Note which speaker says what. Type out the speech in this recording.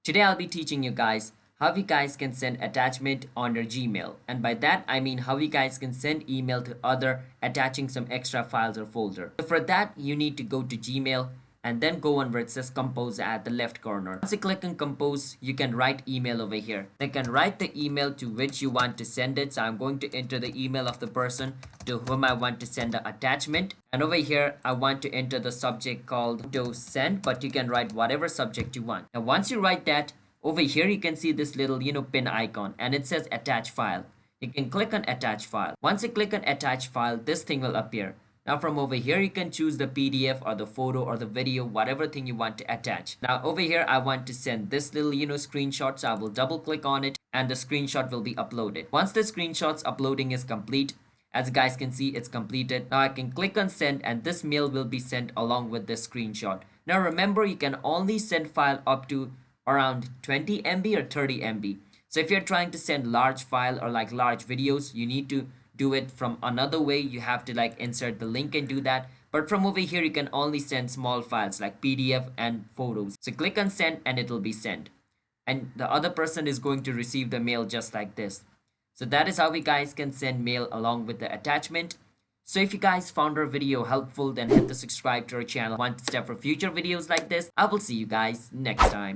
Speaker 1: Today I'll be teaching you guys how you guys can send attachment on your Gmail. And by that I mean how you guys can send email to other attaching some extra files or folder. So for that you need to go to Gmail and then go on where it says compose at the left corner. Once you click on compose, you can write email over here. You can write the email to which you want to send it. So I'm going to enter the email of the person to whom I want to send the attachment. And over here, I want to enter the subject called to send, but you can write whatever subject you want. And once you write that, over here you can see this little pin icon and it says attach file. You can click on attach file. Once you click on attach file, this thing will appear. Now from over here, you can choose the PDF or the photo or the video, whatever thing you want to attach. Now over here, I want to send this little, screenshot. So I will double click on it and the screenshot will be uploaded. Once the screenshot's uploading is complete, as you guys can see, it's completed. Now I can click on send and this mail will be sent along with this screenshot. Now remember, you can only send file up to around 20 MB or 30 MB. So if you're trying to send large file or like large videos, you need to do it from another way. You have to like insert the link and do that. But from over here, you can only send small files like PDF and photos. So click on send and it will be sent. And the other person is going to receive the mail just like this. So that is how we guys can send mail along with the attachment. So if you guys found our video helpful, then hit the subscribe to our channel. Want to step for future videos like this? I will see you guys next time.